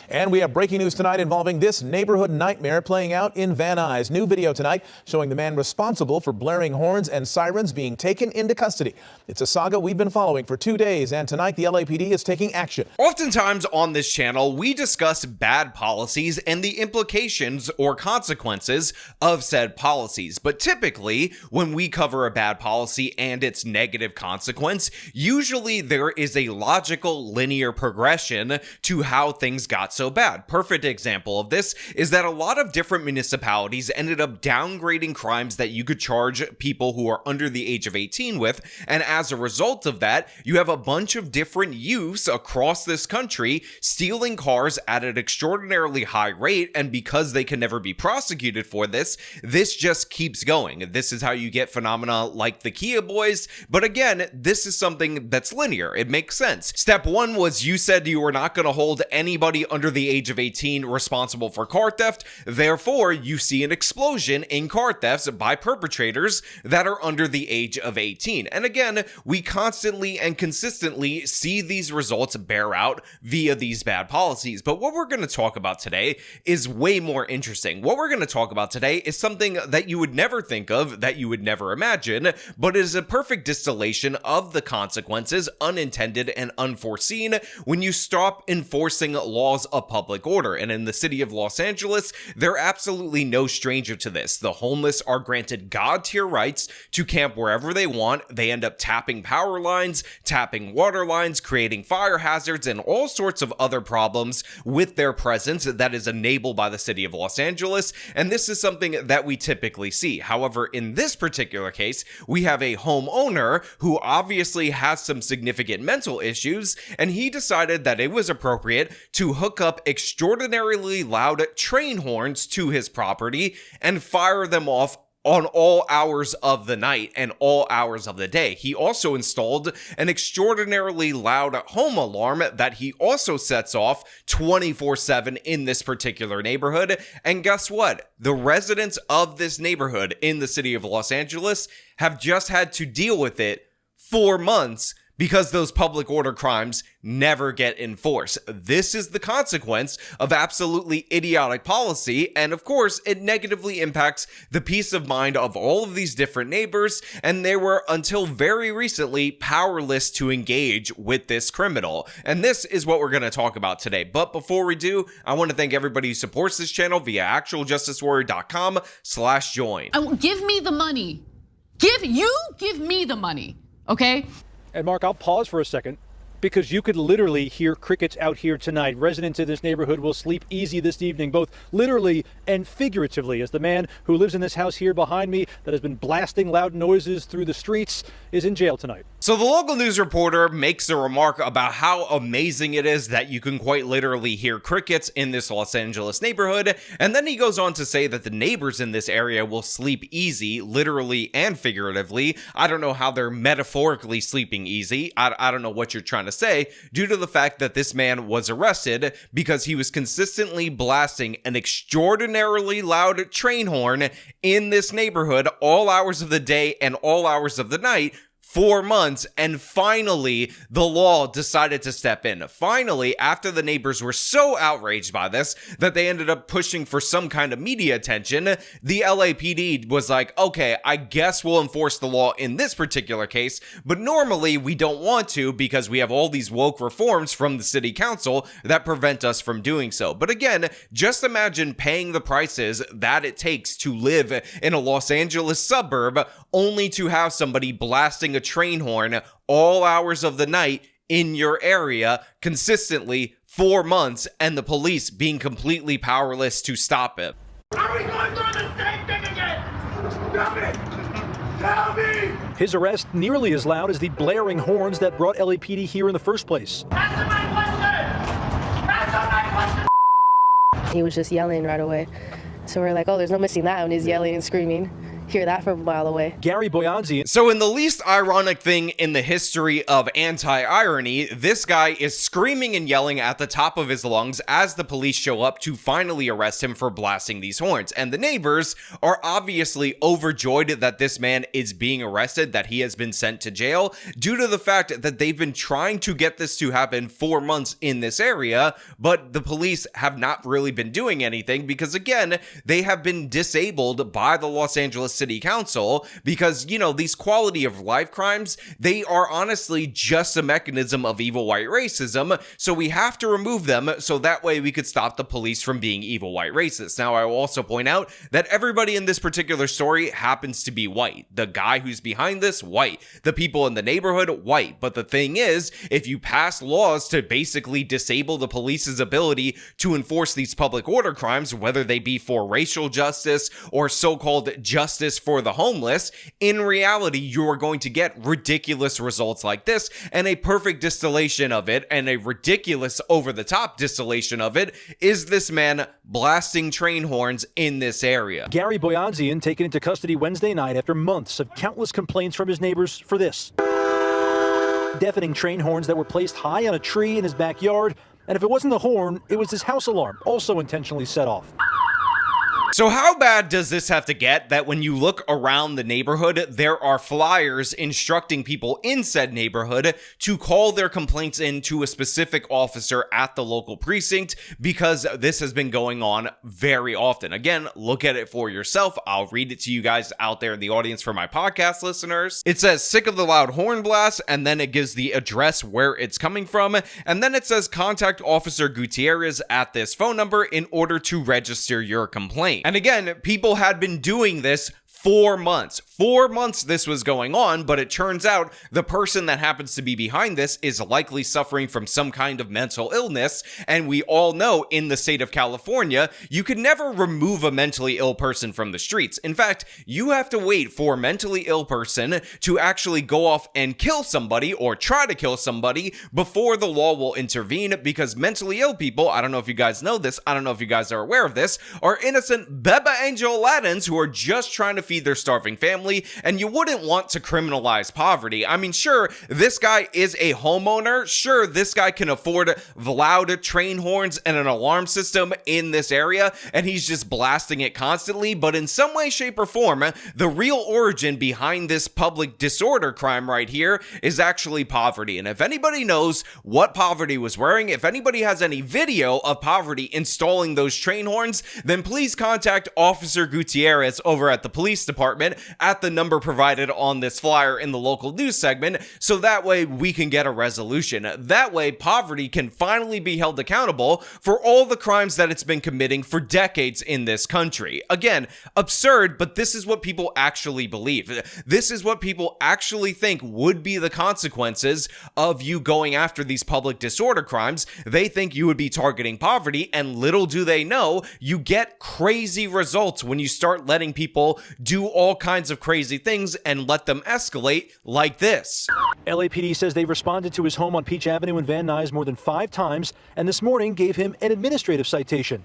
And we have breaking news tonight involving this neighborhood nightmare playing out in Van Nuys. New video tonight showing the man responsible for blaring horns and sirens being taken into custody. It's a saga we've been following for 2 days, and tonight the LAPD is taking action. Oftentimes on this channel, we discuss bad policies and the implications or consequences of said policies. But typically, when we cover a bad policy and its negative consequence, usually there is a logical linear progression to how things got so bad. Perfect example of this is that a lot of different municipalities ended up downgrading crimes that you could charge people who are under the age of 18 with, and as a result of that, you have a bunch of different youths across this country stealing cars at an extraordinarily high rate, and because they can never be prosecuted for this, this just keeps going. This is how you get phenomena like the Kia boys, but again, this is something that's linear. It makes sense. Step one was you said you were not going to hold anybody under the age of 18 responsible for car theft, therefore you see an explosion in car thefts by perpetrators that are under the age of 18. And again, we constantly and consistently see these results bear out via these bad policies. But what we're going to talk about today is way more interesting. What we're going to talk about today is something that you would never think of, that you would never imagine, but is a perfect distillation of the consequences, unintended and unforeseen, when you stop enforcing laws of public order. And in the city of Los Angeles, they're absolutely no stranger to this. The homeless are granted God-tier rights to camp wherever they want. They end up tapping power lines, tapping water lines, creating fire hazards, and all sorts of other problems with their presence that is enabled by the city of Los Angeles. And this is something that we typically see. However, in this particular case, we have a homeowner who obviously has some significant mental issues, and he decided that it was appropriate to hook up extraordinarily loud train horns to his property and fire them off on all hours of the night and all hours of the day. He also installed an extraordinarily loud home alarm that he also sets off 24/7 in this particular neighborhood. And guess what? The residents of this neighborhood in the city of Los Angeles have just had to deal with it 4 months because those public order crimes never get enforced. This is the consequence of absolutely idiotic policy, and of course, it negatively impacts the peace of mind of all of these different neighbors, and they were, until very recently, powerless to engage with this criminal. And this is what we're going to talk about today. But before we do, I want to thank everybody who supports this channel via actualjusticewarrior.com/join. Give me the money. Give me the money, okay? And Mark, I'll pause for a second because you could literally hear crickets out here tonight. Residents in this neighborhood will sleep easy this evening, both literally and figuratively, as the man who lives in this house here behind me that has been blasting loud noises through the streets is in jail tonight. So the local news reporter makes a remark about how amazing it is that you can quite literally hear crickets in this Los Angeles neighborhood, and then he goes on to say that the neighbors in this area will sleep easy, literally and figuratively. I don't know how they're metaphorically sleeping easy. I don't know what you're trying to say, due to the fact that this man was arrested because he was consistently blasting an extraordinarily loud train horn in this neighborhood all hours of the day and all hours of the night. 4 months, and finally the law decided to step in. Finally, after the neighbors were so outraged by this that they ended up pushing for some kind of media attention, the LAPD was like, okay, I guess we'll enforce the law in this particular case, but normally we don't want to because we have all these woke reforms from the city council that prevent us from doing so. But again, just imagine paying the prices that it takes to live in a Los Angeles suburb only to have somebody blasting a train horn all hours of the night in your area consistently 4 months, and the police being completely powerless to stop it. Are we going through the same thing again? Tell me! Tell me! His arrest nearly as loud as the blaring horns that brought LAPD here in the first place. Answer my question! Answer my question! He was just yelling right away. So we're like, oh, there's no missing that when he's yelling and screaming. hear that from a mile away. Gary Boyanzi. So in the least ironic thing in the history of anti-irony, this guy is screaming and yelling at the top of his lungs as the police show up to finally arrest him for blasting these horns. And the neighbors are obviously overjoyed that this man is being arrested, that he has been sent to jail, due to the fact that they've been trying to get this to happen for months in this area, but the police have not really been doing anything because, again, they have been disabled by the Los Angeles City Council because, you know, these quality of life crimes, they are honestly just a mechanism of evil white racism, so we have to remove them so that way we could stop the police from being evil white racists. Now, I will also point out that everybody in this particular story happens to be white. The guy who's behind this, white. The people in the neighborhood, white. But the thing is, if you pass laws to basically disable the police's ability to enforce these public order crimes, whether they be for racial justice or so-called justice for the homeless, in reality, you are going to get ridiculous results like this, and a perfect distillation of it, and a ridiculous over-the-top distillation of it, is this man blasting train horns in this area. Gary Boyanzian taken into custody Wednesday night after months of countless complaints from his neighbors for this. Deafening train horns that were placed high on a tree in his backyard, and if it wasn't the horn, it was his house alarm, also intentionally set off. So how bad does this have to get that when you look around the neighborhood, there are flyers instructing people in said neighborhood to call their complaints in to a specific officer at the local precinct, because this has been going on very often. Again, look at it for yourself. I'll read it to you guys out there in the audience for my podcast listeners. It says, sick of the loud horn blast, and then it gives the address where it's coming from, and then it says contact Officer Gutierrez at this phone number in order to register your complaint. And again, people had been doing this 4 months. 4 months this was going on, but it turns out the person that happens to be behind this is likely suffering from some kind of mental illness, and we all know in the state of California, you can never remove a mentally ill person from the streets. In fact, you have to wait for a mentally ill person to actually go off and kill somebody or try to kill somebody before the law will intervene, because mentally ill people, I don't know if you guys know this, I don't know if you guys are aware of this, are innocent Beba Angel Aladdins who are just trying to feed their starving family, and you wouldn't want to criminalize poverty. I mean, sure, this guy is a homeowner. Sure, this guy can afford the loud train horns and an alarm system in this area, and he's just blasting it constantly, but in some way, shape, or form, the real origin behind this public disorder crime right here is actually poverty. And if anybody knows what poverty was wearing, if anybody has any video of poverty installing those train horns, then please contact Officer Gutierrez over at the police department at the number provided on this flyer in the local news segment, so that way we can get a resolution. That way poverty can finally be held accountable for all the crimes that it's been committing for decades in this country. Again, absurd, but this is what people actually believe. This is what people actually think would be the consequences of you going after these public disorder crimes. They think you would be targeting poverty, and little do they know, you get crazy results when you start letting people do all kinds of crazy things and let them escalate like this. LAPD says they responded to his home on Peach Avenue in Van Nuys more than 5 times, and this morning gave him an administrative citation.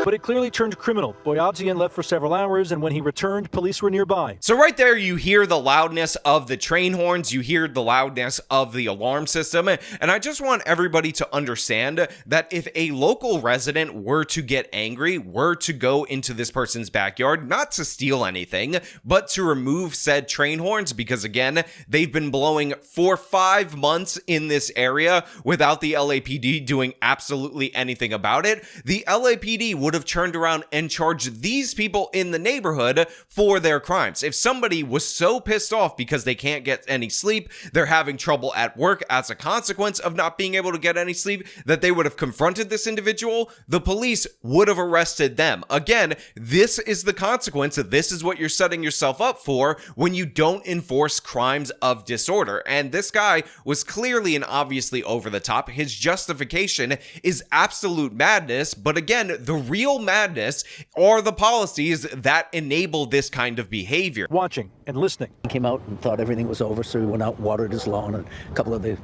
But it clearly turned criminal. Boyabzian left for several hours, and when he returned, police were nearby. So right there, you hear the loudness of the train horns, you hear the loudness of the alarm system, and I just want everybody to understand that if a local resident were to get angry, were to go into this person's backyard, not to steal anything, but to remove said train horns, because again, they've been blowing for 5 months in this area without the LAPD doing absolutely anything about it, the LAPD would have turned around and charged these people in the neighborhood for their crimes. If somebody was so pissed off because they can't get any sleep, they're having trouble at work as a consequence of not being able to get any sleep, that they would have confronted this individual, the police would have arrested them. Again, this is the consequence. This is what you're setting yourself up for when you don't enforce crimes of disorder. And this guy was clearly and obviously over the top. His justification is absolute madness, but again, the real madness are the policies that enable this kind of behavior. Watching and listening. He came out and thought everything was over, so he went out and watered his lawn, and a couple of the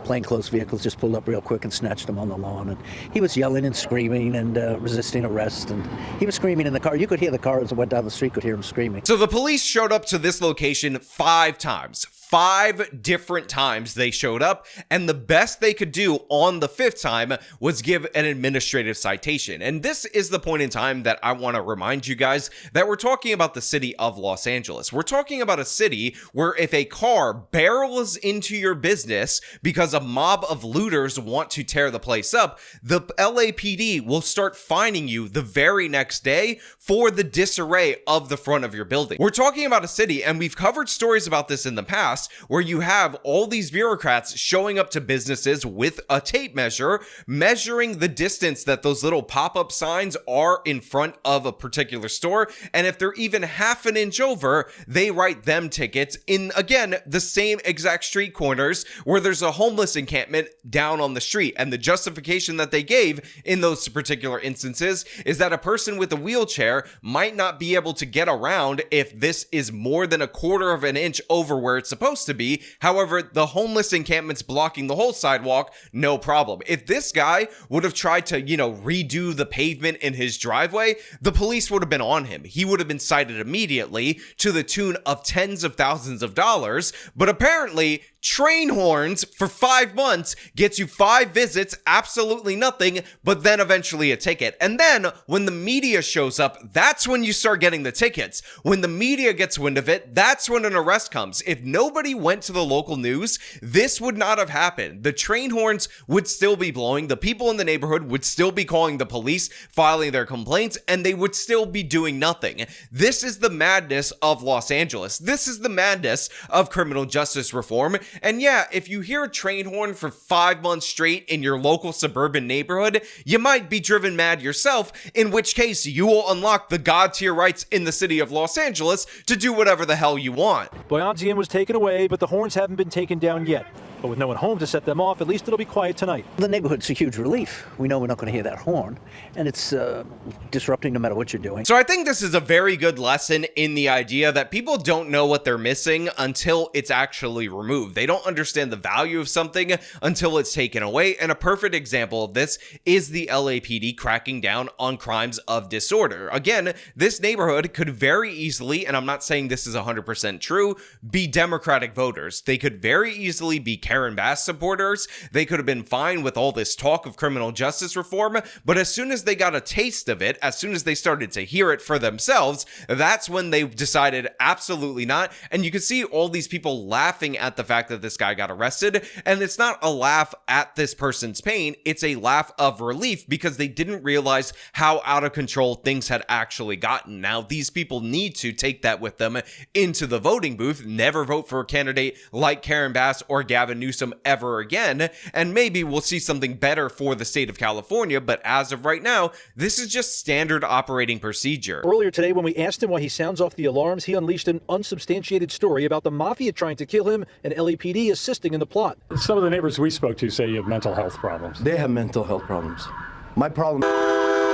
plainclothes vehicles just pulled up real quick and snatched him on the lawn. And he was yelling and screaming and resisting arrest. And he was screaming in the car. You could hear the car as it went down the street, could hear him screaming. So the police showed up to this location 5 times. 5 different times they showed up, and the best they could do on the 5th time was give an administrative citation. And this is the point in time that I want to remind you guys that we're talking about the city of Los Angeles. We're talking about a city where if a car barrels into your business because a mob of looters want to tear the place up, the LAPD will start fining you the very next day for the disarray of the front of your building. We're talking about a city, and we've covered stories about this in the past, where you have all these bureaucrats showing up to businesses with a tape measure, measuring the distance that those little pop-up signs are in front of a particular store, and if they're even half an inch over, they write them tickets in, again, the same exact street corners where there's a homeless encampment down on the street. And the justification that they gave in those particular instances is that a person with a wheelchair might not be able to get around if this is more than a quarter of an inch over where it's supposed to be. However, the homeless encampment's blocking the whole sidewalk, no problem. If this guy would have tried to, redo the pavement in his driveway, the police would have been on him. He would have been cited immediately to the tune of tens of thousands of dollars. But apparently, train horns for 5 months gets you 5 visits, absolutely nothing, but then eventually a ticket. And then when the media shows up, that's when you start getting the tickets. When the media gets wind of it, that's when an arrest comes. If nobody went to the local news, this would not have happened. The train horns would still be blowing, the people in the neighborhood would still be calling the police, filing their complaints, and they would still be doing nothing. This is the madness of Los Angeles. This is the madness of criminal justice reform. And yeah, if you hear a train horn for 5 months straight in your local suburban neighborhood, you might be driven mad yourself, in which case you will unlock the God tier rights in the city of Los Angeles to do whatever the hell you want. Boyanzian was taken away, but the horns haven't been taken down yet. But with no one home to set them off, at least it'll be quiet tonight. The neighborhood's a huge relief. We know we're not going to hear that horn, and it's disrupting no matter what you're doing. So I think this is a very good lesson in the idea that people don't know what they're missing until it's actually removed. They don't understand the value of something until it's taken away. And a perfect example of this is the LAPD cracking down on crimes of disorder. Again, this neighborhood could very easily, and I'm not saying this is 100% true, be Democratic voters. They could very easily be Karen Bass supporters. They could have been fine with all this talk of criminal justice reform, but as soon as they got a taste of it, as soon as they started to hear it for themselves, that's when they decided absolutely not. And you can see all these people laughing at the fact that this guy got arrested, and it's not a laugh at this person's pain, it's a laugh of relief because they didn't realize how out of control things had actually gotten. Now, these people need to take that with them into the voting booth, never vote for a candidate like Karen Bass or Gavin Newsom ever again, and maybe we'll see something better for the state of California, but as of right now, this is just standard operating procedure. Earlier today, when we asked him why he sounds off the alarms, he unleashed an unsubstantiated story about the mafia trying to kill him and LAPD assisting in the plot. Some of the neighbors we spoke to say you have mental health problems. They have mental health problems. My problem,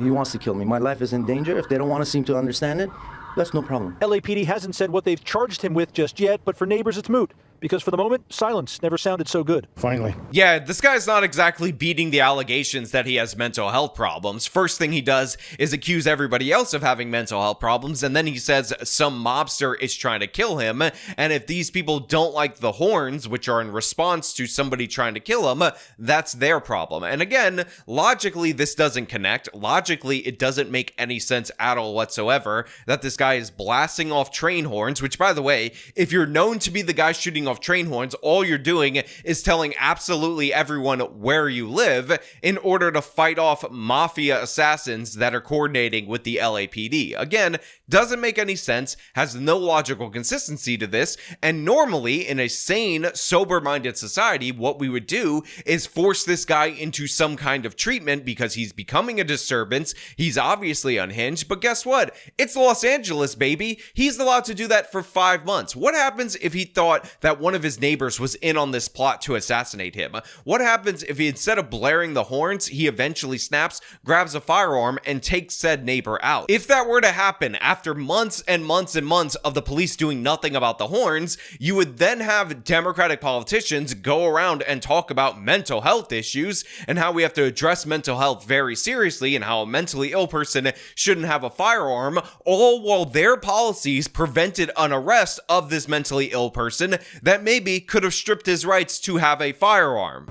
he wants to kill me. My life is in danger. If they don't want to seem to understand it, that's no problem. LAPD hasn't said what they've charged him with just yet, but for neighbors it's moot. Because for the moment, silence never sounded so good. Finally. Yeah, this guy's not exactly beating the allegations that he has mental health problems. First thing he does is accuse everybody else of having mental health problems, and then he says some mobster is trying to kill him, and if these people don't like the horns, which are in response to somebody trying to kill him, that's their problem. And again, logically, this doesn't connect. Logically, it doesn't make any sense at all whatsoever that this guy is blasting off train horns, which, by the way, if you're known to be the guy shooting off train horns, all you're doing is telling absolutely everyone where you live in order to fight off mafia assassins that are coordinating with the LAPD. Again, doesn't make any sense, has no logical consistency to this, and normally in a sane, sober-minded society, what we would do is force this guy into some kind of treatment because he's becoming a disturbance, he's obviously unhinged, but guess what? It's Los Angeles, baby. He's allowed to do that for 5 months. What happens if he thought that that one of his neighbors was in on this plot to assassinate him? What happens if he, instead of blaring the horns, he eventually snaps, grabs a firearm, and takes said neighbor out? If that were to happen after months and months and months of the police doing nothing about the horns, you would then have Democratic politicians go around and talk about mental health issues and how we have to address mental health very seriously and how a mentally ill person shouldn't have a firearm, all while their policies prevented an arrest of this mentally ill person that maybe could have stripped his rights to have a firearm.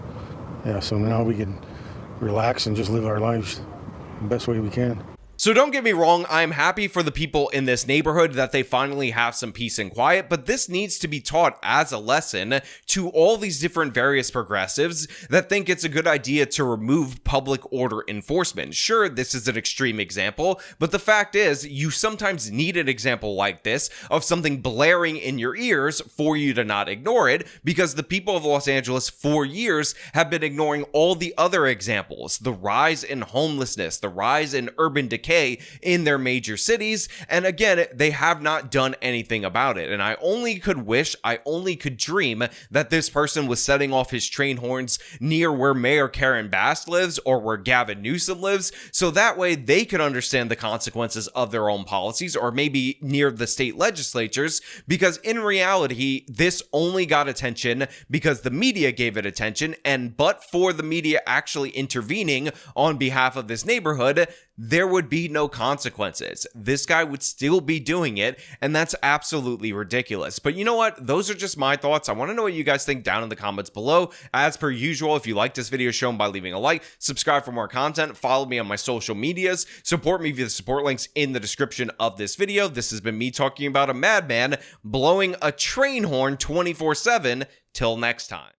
Yeah, so now we can relax and just live our lives the best way we can. So don't get me wrong, I'm happy for the people in this neighborhood that they finally have some peace and quiet, but this needs to be taught as a lesson to all these different various progressives that think it's a good idea to remove public order enforcement. Sure, this is an extreme example, but the fact is, you sometimes need an example like this of something blaring in your ears for you to not ignore it, because the people of Los Angeles for years have been ignoring all the other examples, the rise in homelessness, the rise in urban decay in their major cities, and again, they have not done anything about it. And I only could wish, I only could dream that this person was setting off his train horns near where Mayor Karen Bass lives or where Gavin Newsom lives, so that way they could understand the consequences of their own policies, or maybe near the state legislatures, because in reality, this only got attention because the media gave it attention, and but for the media actually intervening on behalf of this neighborhood, there would be no consequences. This guy would still be doing it, and that's absolutely ridiculous. But you know what? Those are just my thoughts. I want to know what you guys think down in the comments below. As per usual, if you like this video, show them by leaving a like, subscribe for more content, follow me on my social medias, support me via the support links in the description of this video. This has been me talking about a madman blowing a train horn 24/7. Till next time.